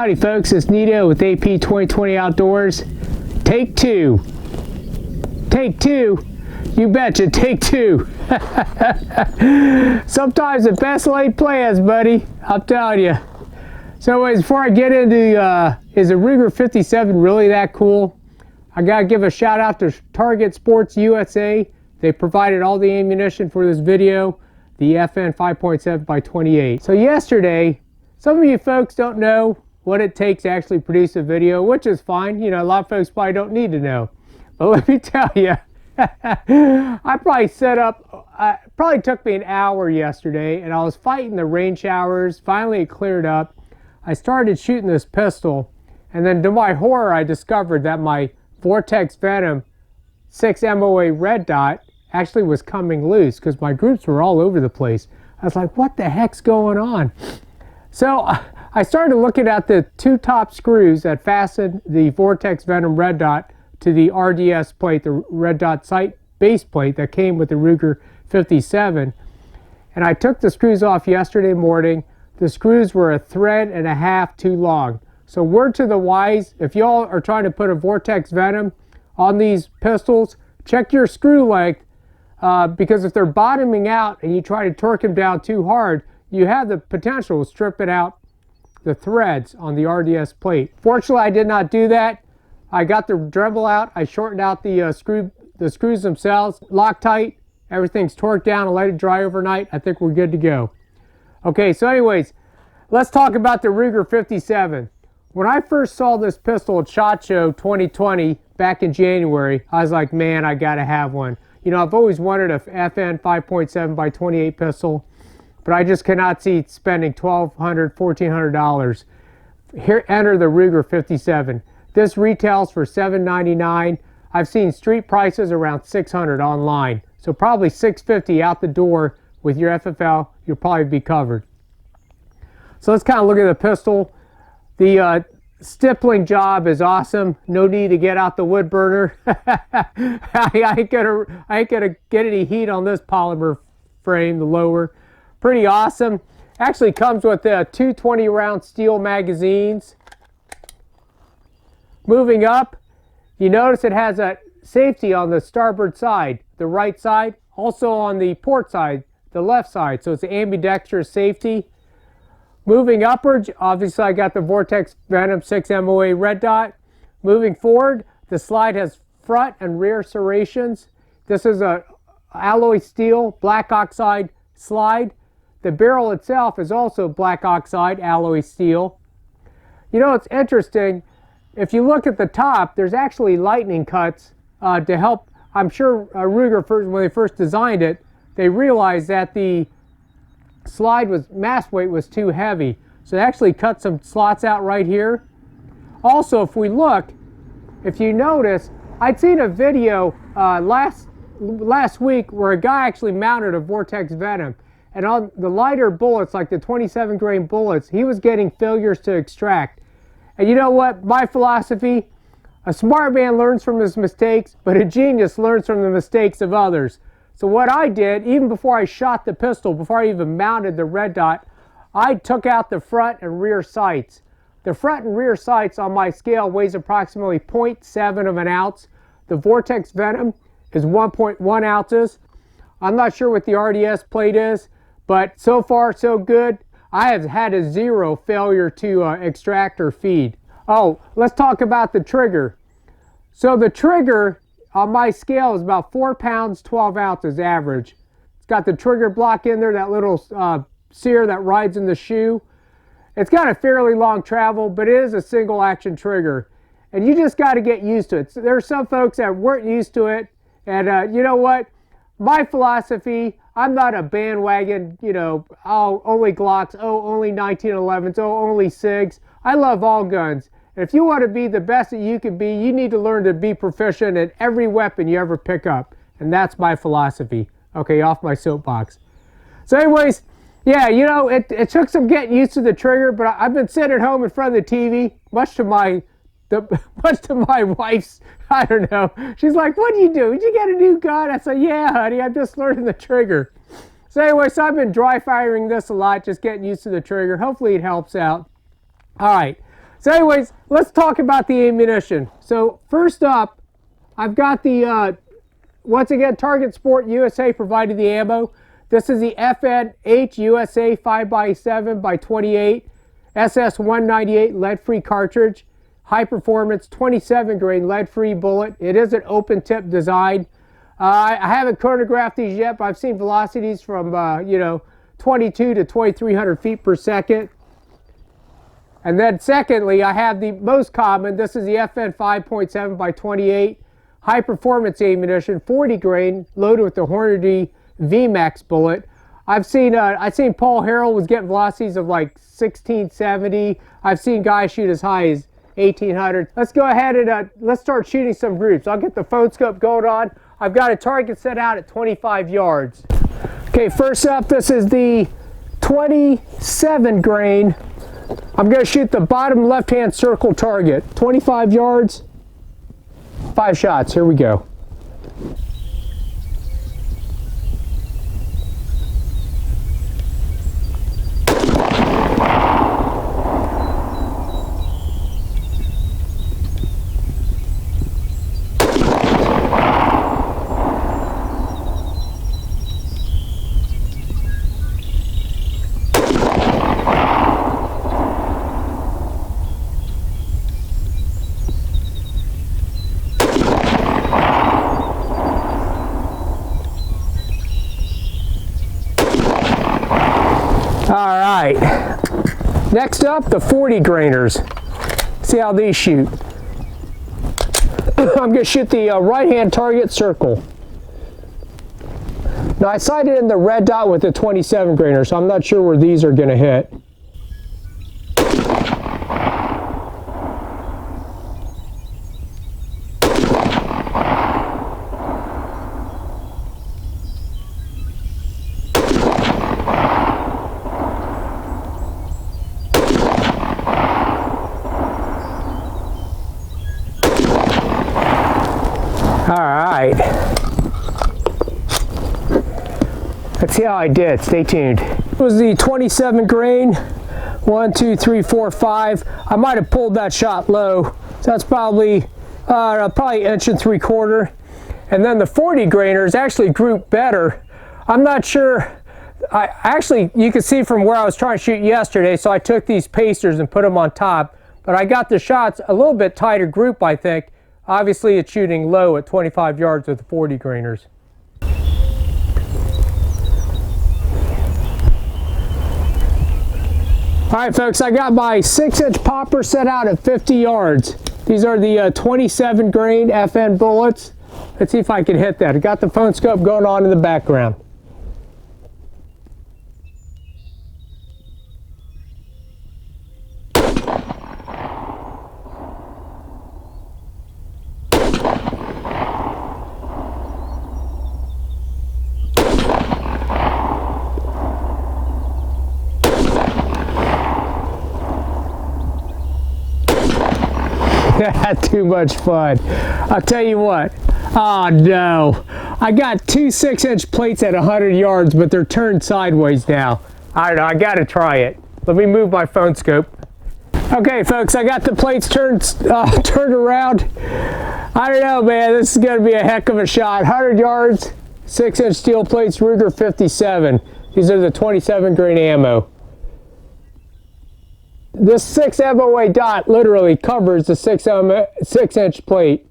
Howdy folks, it's Nito with AP 2020 Outdoors. Take two. Take two? You betcha, take two. Sometimes the best laid plans, buddy. I'm telling you. So anyways, before I get into, is the Ruger 57 really that cool? I gotta give a shout out to Target Sports USA. They provided all the ammunition for this video, the FN 5.7x28. So yesterday, some of you folks don't know what it takes to actually produce a video, which is fine. You know, a lot of folks probably don't need to know. But let me tell you, I probably set up, probably took me an hour yesterday, and I was fighting the rain showers. Finally, it cleared up. I started shooting this pistol, and then to my horror, I discovered that my Vortex Venom 6 MOA red dot actually was coming loose because my groups were all over the place. I was like, what the heck's going on? So I started looking at the two top screws that fasten the Vortex Venom red dot to the RDS plate, the red dot sight base plate that came with the Ruger 57. And I took the screws off yesterday morning. The screws were a thread and a half too long. So word to the wise, if y'all are trying to put a Vortex Venom on these pistols, check your screw length because if they're bottoming out and you try to torque them down too hard, you have the potential of stripping out the threads on the RDS plate. Fortunately, I did not do that. I got the Dremel out. I shortened out the screws themselves, Loctite. Everything's torqued down and let it dry overnight. I think we're good to go. Okay, so anyways, let's talk about the Ruger 57. When I first saw this pistol at SHOT Show 2020 back in January, I was like, man, I gotta have one. You know, I've always wanted a FN 5.7x28 pistol, but I just cannot see spending $1,200, $1,400. Here, enter the Ruger 57. This retails for $799. I've seen street prices around $600 online. So probably $650 out the door with your FFL, you'll probably be covered. So let's kind of look at the pistol. The stippling job is awesome. No need to get out the wood burner. I ain't gonna get any heat on this polymer frame, the lower. Pretty awesome. Actually comes with 220 round steel magazines. Moving up, you notice it has a safety on the starboard side, the right side, also on the port side, the left side. So it's an ambidextrous safety. Moving upwards, obviously I got the Vortex Venom 6 MOA red dot. Moving forward, the slide has front and rear serrations. This is a alloy steel black oxide slide. The barrel itself is also black oxide alloy steel. You know, it's interesting. If you look at the top, there's actually lightning cuts to help. I'm sure Ruger, when they first designed it, they realized that the slide mass weight was too heavy. So they actually cut some slots out right here. Also, if we look, if you notice, I'd seen a video last week where a guy actually mounted a Vortex Venom. And on the lighter bullets, like the 27 grain bullets, he was getting failures to extract. And you know what? My philosophy, a smart man learns from his mistakes, but a genius learns from the mistakes of others. So what I did, even before I shot the pistol, before I even mounted the red dot, I took out the front and rear sights. The front and rear sights on my scale weighs approximately 0.7 of an ounce. The Vortex Venom is 1.1 ounces. I'm not sure what the RDS plate is, but so far so good. I have had a zero failure to extract or feed. Oh, let's talk about the trigger. So the trigger on my scale is about 4 pounds, 12 ounces average. It's got the trigger block in there, that little sear that rides in the shoe. It's got a fairly long travel, but it is a single action trigger. And you just got to get used to it. So there are some folks that weren't used to it. And you know what? My philosophy, I'm not a bandwagon, you know, oh, only Glocks, oh, only 1911s, oh, only SIGs. I love all guns. And if you want to be the best that you can be, you need to learn to be proficient in every weapon you ever pick up. And that's my philosophy. Okay, off my soapbox. So anyways, yeah, you know, it took some getting used to the trigger, but I've been sitting at home in front of the TV, much to my wife's, I don't know. She's like, what do you do? Did you get a new gun? I said, yeah, honey, I'm just learning the trigger. So anyway, so I've been dry firing this a lot, just getting used to the trigger. Hopefully it helps out. All right, So anyways, let's talk about the ammunition. So first up, I've got the, once again, Target Sport USA provided the ammo. This is the FNH USA 5x7x28 SS198 lead-free cartridge. High performance 27 grain lead-free bullet. It is an open tip design. I haven't chronographed these yet, but I've seen velocities from 22 to 2300 feet per second. And then secondly, I have the most common. This is the FN 5.7x28 high performance ammunition, 40 grain, loaded with the Hornady VMAX bullet. I've seen Paul Harrell was getting velocities of like 1670. I've seen guys shoot as high as 1800. Let's go ahead and let's start shooting some groups. I'll get the phone scope going on. I've got a target set out at 25 yards. Okay, first up, this is the 27 grain. I'm going to shoot the bottom left-hand circle target. 25 yards, 5 shots. Here we go. All right, next up, the 40 grainers. See how these shoot. I'm gonna shoot the right-hand target circle. Now I sighted in the red dot with the 27 grainer, so I'm not sure where these are gonna hit. All right, let's see how I did. Stay tuned. It was the 27 grain. 1, 2, 3, 4, 5. I might have pulled that shot low, so that's probably 1 3/4 inches. And then the 40 grainers actually grouped better. I'm not sure. You can see from where I was trying to shoot yesterday, so I took these pacers and put them on top. But I got the shots a little bit tighter group, I think. Obviously, it's shooting low at 25 yards with the 40 grainers. All right, folks, I got my 6-inch popper set out at 50 yards. These are the 27 grain FN bullets. Let's see if I can hit that. I got the phone scope going on in the background. Too much fun. I'll tell you what. Oh no. I got 2 6-inch plates at 100 yards, but they're turned sideways now. I don't know. I got to try it. Let me move my phone scope. Okay, folks, I got the plates turned around. I don't know, man. This is going to be a heck of a shot. 100 yards, 6-inch steel plates, Ruger 57. These are the 27 grain ammo. This 6 MOA dot literally covers the 6-inch plate.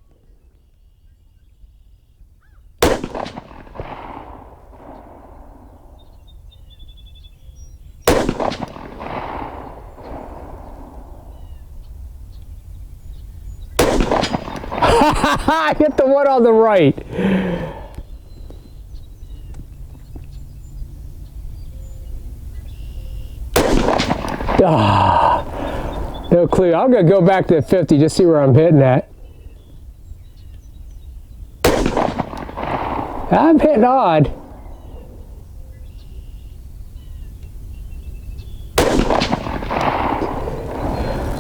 I hit the one on the right. Ah, no clue. I'm going to go back to 50 just see where I'm hitting at. I'm hitting odd.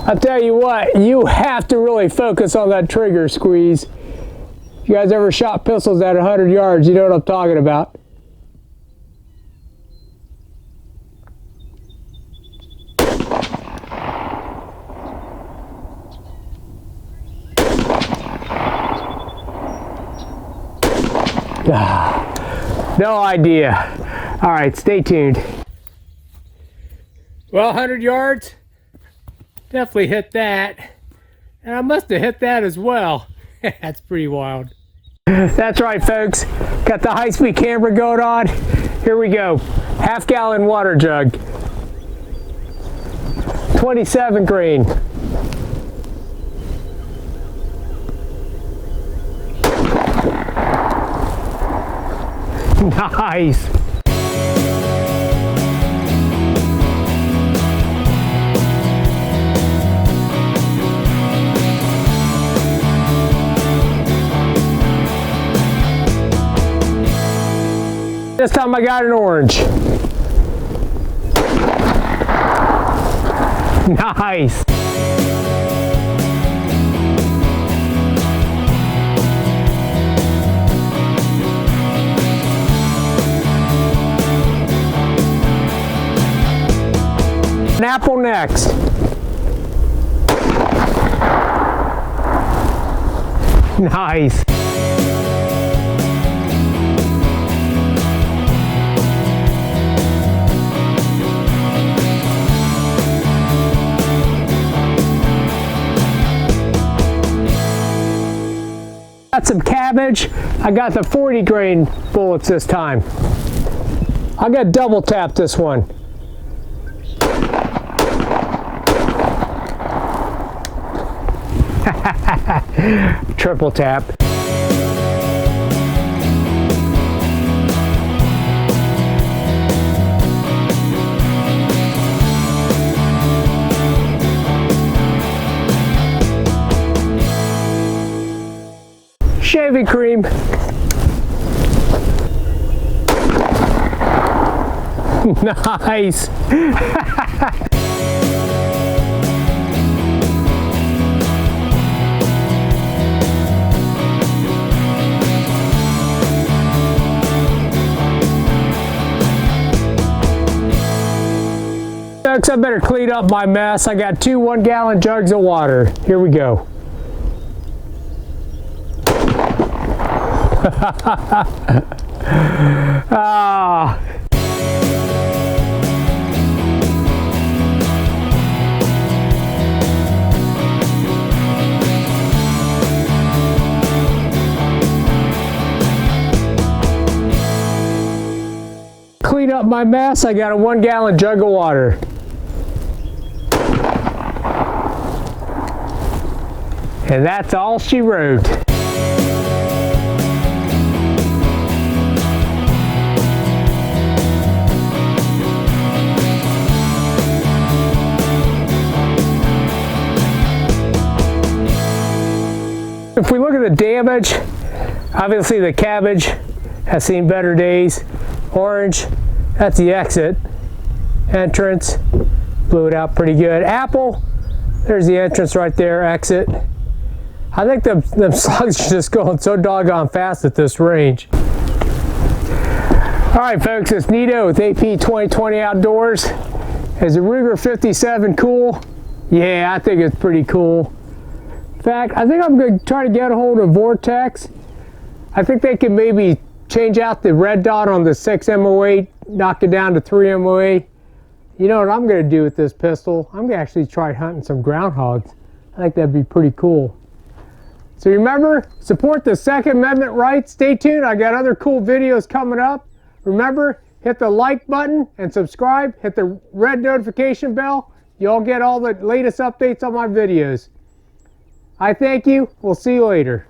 I'll tell you what, you have to really focus on that trigger squeeze. If you guys ever shot pistols at 100 yards, you know what I'm talking about. No idea. All right, stay tuned. Well, 100 yards. Definitely hit that. And I must have hit that as well. That's pretty wild. That's right, folks. Got the high-speed camera going on. Here we go. Half-gallon water jug. 27 grain. Nice. This time I got an orange. Nice. An apple next. Nice. Got some cabbage. I got the 40 grain bullets this time. I got double tap this one. Triple tap. Shaving cream. Nice. Folks, I better clean up my mess. I got 2 1-gallon jugs of water. Here we go. Ah. Clean up my mess. I got a 1-gallon jug of water. And that's all she wrote. If we look at the damage, obviously the cabbage has seen better days. Orange, that's the exit. Entrance, blew it out pretty good. Apple, there's the entrance right there, exit. I think them slugs are just going so doggone fast at this range. Alright folks, it's Nito with AP 2020 Outdoors. Is the Ruger 57 cool? Yeah, I think it's pretty cool. In fact, I think I'm going to try to get a hold of Vortex. I think they can maybe change out the red dot on the 6 MOA, knock it down to 3 MOA. You know what I'm going to do with this pistol? I'm going to actually try hunting some groundhogs. I think that'd be pretty cool. So remember, support the Second Amendment rights. Stay tuned. I got other cool videos coming up. Remember, hit the like button and subscribe. Hit the red notification bell. You'll get all the latest updates on my videos. I thank you. We'll see you later.